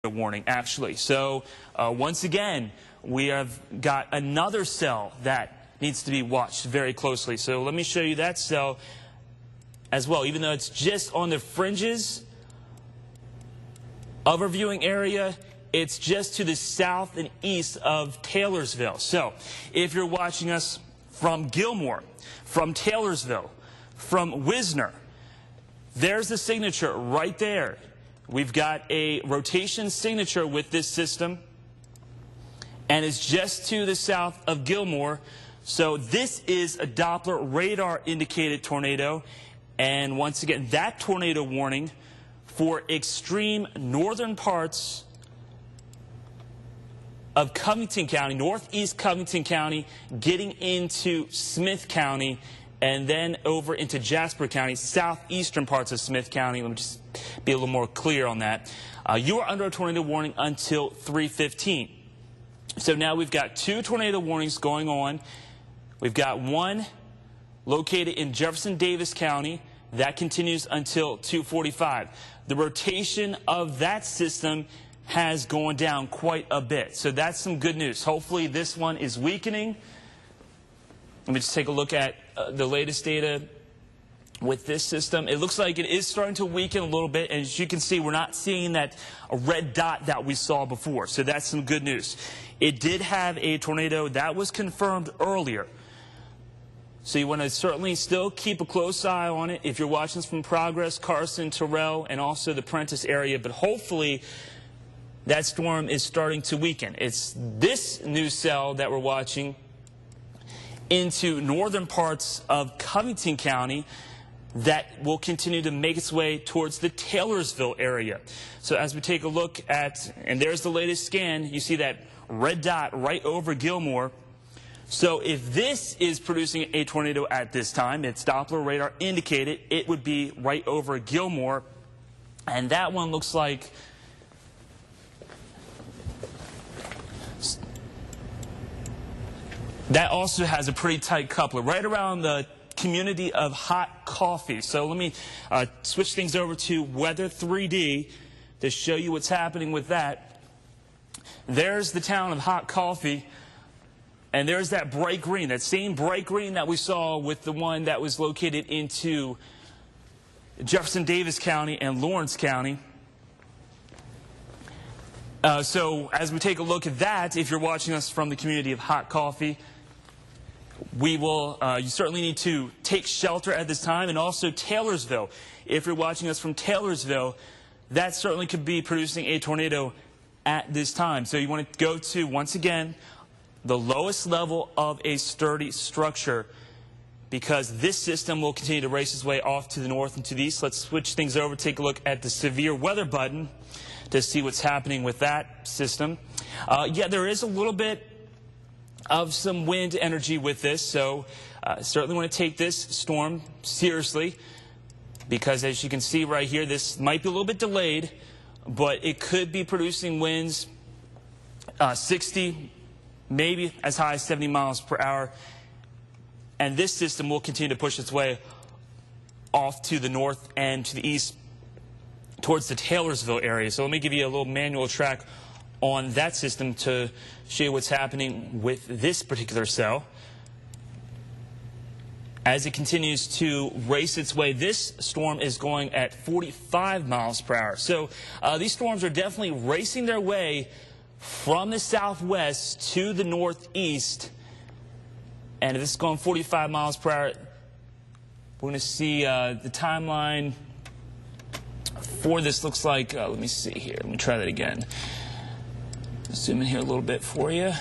warning, actually. So once again, we have got another cell that needs to be watched very closely. So let me show you that cell as well. Even though it's just on the fringes of our viewing area, it's just to the south and east of Taylorsville. So if you're watching us from Gilmore, from Taylorsville, from Wisner, there's the signature right there. We've got a rotation signature with this system, and it's just to the south of Gilmore. So this is a Doppler radar indicated tornado. And once again, that tornado warning for extreme northern parts of Covington County, northeast Covington County, getting into Smith County, and then over into Jasper County, southeastern parts of Smith County. Let me just be a little more clear on that. You are under a tornado warning until 3:15. So now we've got two tornado warnings going on. We've got one located in Jefferson Davis County. That continues until 2:45. The rotation of that system has gone down quite a bit. So that's some good news. Hopefully this one is weakening. Let me just take a look at the latest data with this system. It looks like it is starting to weaken a little bit. And as you can see, we're not seeing that red dot that we saw before. So that's some good news. It did have a tornado that was confirmed earlier. So you want to certainly still keep a close eye on it if you're watching this from Progress, Carson, Terrell, and also the Prentice area. But hopefully that storm is starting to weaken. It's this new cell that we're watching into northern parts of Covington County that will continue to make its way towards the Taylorsville area. So as we take a look at, and there's the latest scan, you see that red dot right over Gilmore. So if this is producing a tornado at this time, it's Doppler radar indicated, it would be right over Gilmore. And that one looks like that also has a pretty tight coupler right around the community of Hot Coffee. So let me switch things over to Weather 3D to show you what's happening with that. There's the town of Hot Coffee, and there's that bright green, that same bright green that we saw with the one that was located into Jefferson Davis County and Lawrence County. So as we take a look at that, if you're watching us from the community of Hot Coffee, we will, you certainly need to take shelter at this time. And also Taylorsville. If you're watching us from Taylorsville, that certainly could be producing a tornado at this time. So you want to go to, once again, the lowest level of a sturdy structure, because this system will continue to race its way off to the north and to the east. Let's switch things over, take a look at the severe weather button to see what's happening with that system. Yeah, there is a little bit of some wind energy with this, so certainly want to take this storm seriously, because as you can see right here, this might be a little bit delayed, but it could be producing winds 60, maybe as high as 70 miles per hour. And this system will continue to push its way off to the north and to the east towards the Taylorsville area. So let me give you a little manual track on that system to show you what's happening with this particular cell. As it continues to race its way, this storm is going at 45 miles per hour. So these storms are definitely racing their way from the southwest to the northeast. And if this is going 45 miles per hour, we're going to see the timeline for this looks like, let me see here. Let me try that again. Zoom in here a little bit for you.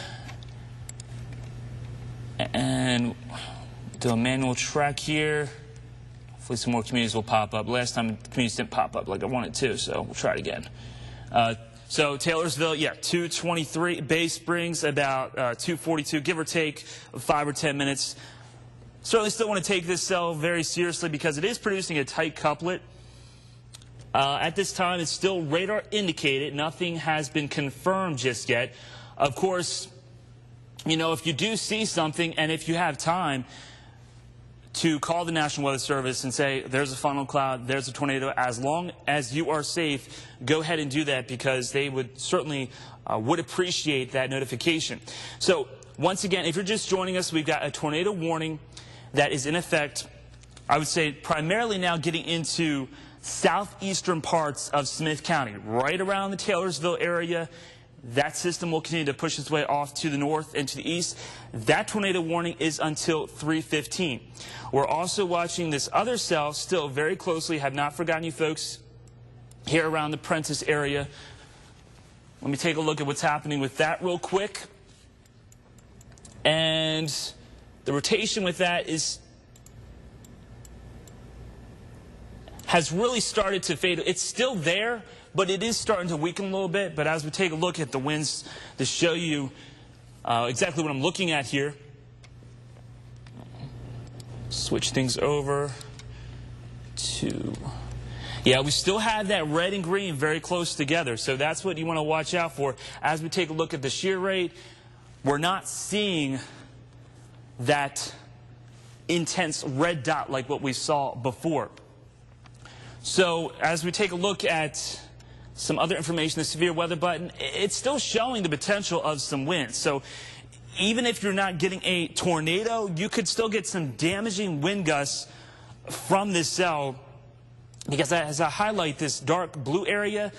And do a manual track here. Hopefully some more communities will pop up. Last time the communities didn't pop up like I wanted to, so we'll try it again. So Taylorsville, yeah, 223. Bay Springs, about 242, give or take 5 or 10 minutes. Certainly still want to take this cell very seriously because it is producing a tight couplet. At this time, it's still radar indicated. Nothing has been confirmed just yet. Of course, you know, if you do see something and if you have time, to call the National Weather Service and say, there's a funnel cloud, there's a tornado. As long as you are safe, go ahead and do that, because they would certainly would appreciate that notification. So once again, if you're just joining us, we've got a tornado warning that is in effect, I would say primarily now getting into southeastern parts of Smith County, right around the Taylorsville area. That system will continue to push its way off to the north and to the east. That tornado warning is until 3:15. We're also watching this other cell still very closely. Have not forgotten you folks here around the Prentiss area. Let me take a look at what's happening with that real quick. And the rotation with that has really started to fade. It's still there, but it is starting to weaken a little bit. But as we take a look at the winds to show you exactly what I'm looking at here, switch things over to, yeah, we still have that red and green very close together. So that's what you want to watch out for. As we take a look at the shear rate, we're not seeing that intense red dot like what we saw before. So as we take a look at some other information, the severe weather button, it's still showing the potential of some wind. So even if you're not getting a tornado, you could still get some damaging wind gusts from this cell, because as I highlight this dark blue area,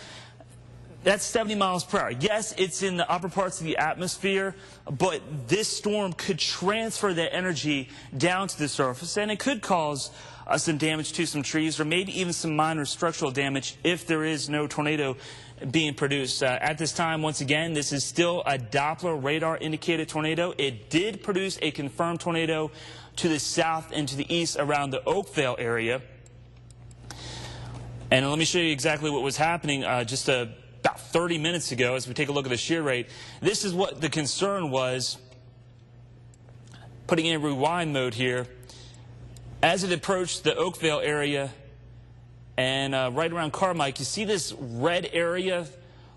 that's 70 miles per hour. Yes, it's in the upper parts of the atmosphere, but this storm could transfer that energy down to the surface, and it could cause some damage to some trees, or maybe even some minor structural damage if there is no tornado being produced. At this time, once again, this is still a Doppler radar indicated tornado. It did produce a confirmed tornado to the south and to the east around the Oakville area. And let me show you exactly what was happening just about 30 minutes ago as we take a look at the shear rate. This is what the concern was. Putting in rewind mode here. As it approached the Oakville area and right around Carmike, you see this red area.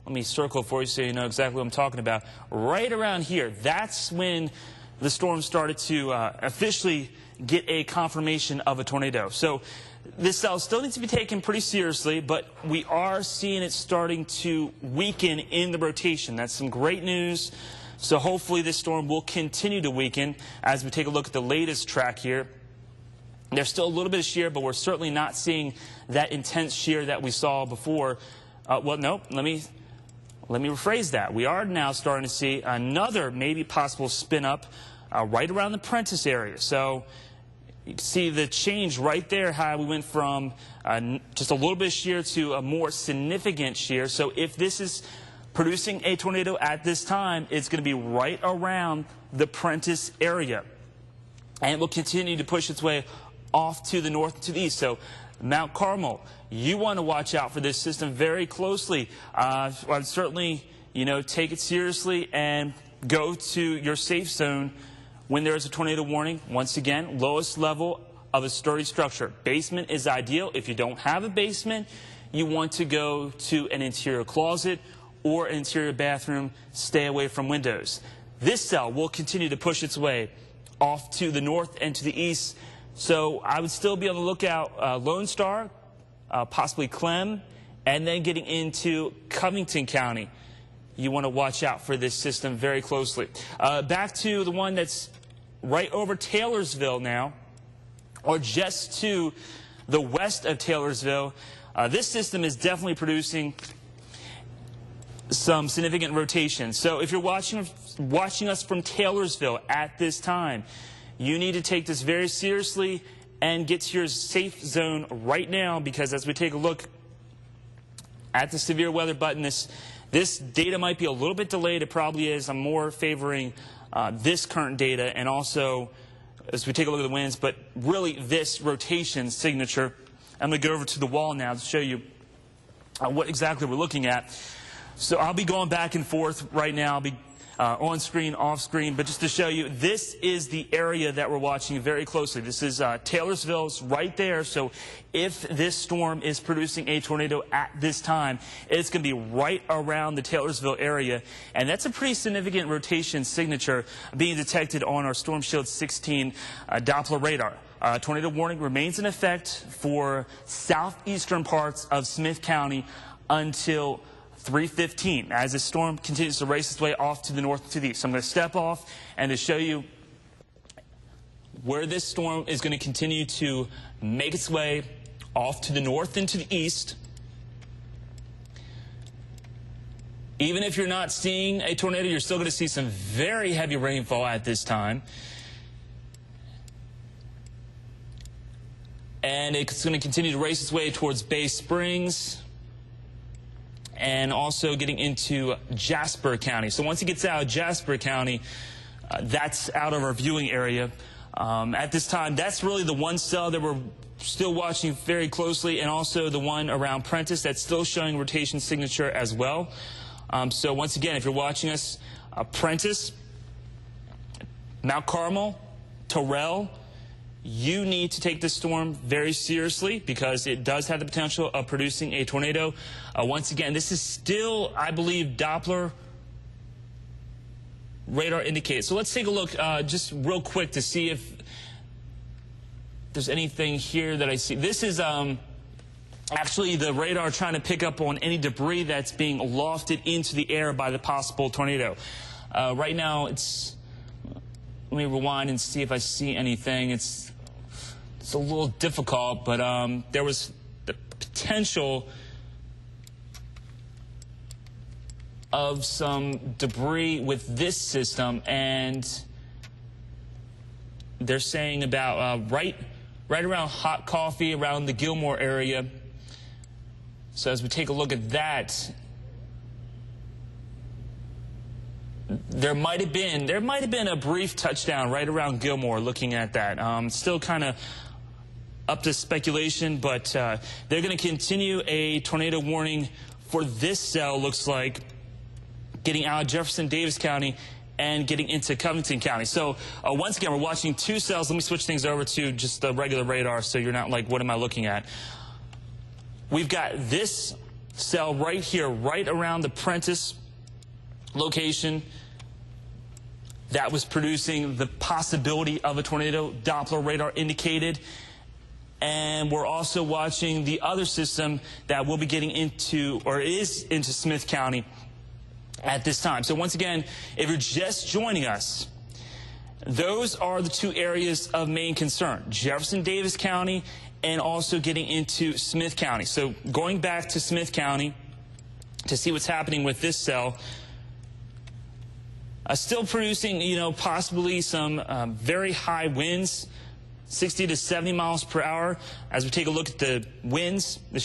Let me circle it for you so you know exactly what I'm talking about. Right around here, that's when the storm started to officially get a confirmation of a tornado. So this cell still needs to be taken pretty seriously, but we are seeing it starting to weaken in the rotation. That's some great news. So hopefully this storm will continue to weaken as we take a look at the latest track here. There's still a little bit of shear, but we're certainly not seeing that intense shear that we saw before. Well, no, let me rephrase that. We are now starting to see another maybe possible spin up right around the Prentiss area. So you can see the change right there, how we went from just a little bit of shear to a more significant shear. So if this is producing a tornado at this time, it's going to be right around the Prentiss area. And it will continue to push its way off to the north and to the east. So Mount Carmel, you want to watch out for this system very closely. I'd certainly, take it seriously and go to your safe zone when there is a tornado warning. Once again, lowest level of a sturdy structure. Basement is ideal. If you don't have a basement, you want to go to an interior closet or an interior bathroom. Stay away from windows. This cell will continue to push its way off to the north and to the east. So I would still be on the lookout, Lone Star, possibly Clem, and then getting into Covington County. You want to watch out for this system very closely. Back to the one that's right over Taylorsville now, or just to the west of Taylorsville. This system is definitely producing some significant rotation. So if you're watching us from Taylorsville at this time, you need to take this very seriously and get to your safe zone right now, because as we take a look at the severe weather button, this data might be a little bit delayed. It probably is. I'm more favoring this current data, and also as we take a look at the winds, but really this rotation signature. I'm going to go over to the wall now to show you what exactly we're looking at. So I'll be going back and forth right now. I'll be on screen, off screen, but just to show you, this is the area that we're watching very closely. This is Taylorsville's right there. So if this storm is producing a tornado at this time, it's going to be right around the Taylorsville area. And that's a pretty significant rotation signature being detected on our Storm Shield 16 Doppler radar. Tornado warning remains in effect for southeastern parts of Smith County until 3:15 as the storm continues to race its way off to the north and to the east. So I'm going to step off and to show you where this storm is going to continue to make its way off to the north and to the east. Even if you're not seeing a tornado, you're still going to see some very heavy rainfall at this time. And it's going to continue to race its way towards Bay Springs and also getting into Jasper County. So once it gets out of Jasper County, that's out of our viewing area. At this time, that's really the one cell that we're still watching very closely, and also the one around Prentice that's still showing rotation signature as well. So once again, if you're watching us, Prentice, Mount Carmel, Terrell, you need to take this storm very seriously because it does have the potential of producing a tornado. Once again, this is still, I believe, Doppler radar indicated. So let's take a look just real quick to see if there's anything here that I see. This is actually the radar trying to pick up on any debris that's being lofted into the air by the possible tornado. Right now, let me rewind and see if I see anything. It's a little difficult, but there was the potential of some debris with this system, and they're saying about right around Hot Coffee, around the Gilmore area. So as we take a look at that, there might have been a brief touchdown right around Gilmore. Looking at that, still kind of up to speculation, but they're going to continue a tornado warning for this cell. Looks like getting out of Jefferson Davis County and getting into Covington County. So once again, we're watching two cells. Let me switch things over to just the regular radar so you're not like, what am I looking at? We've got this cell right here, right around the Prentice location that was producing the possibility of a tornado. Doppler radar indicated. And we're also watching the other system that will be getting into, or is into, Smith County at this time. So once again, if you're just joining us, those are the two areas of main concern: Jefferson Davis County and also getting into Smith County. So going back to Smith County to see what's happening with this cell, still producing, possibly some very high winds, 60 to 70 miles per hour. As we take a look at the winds,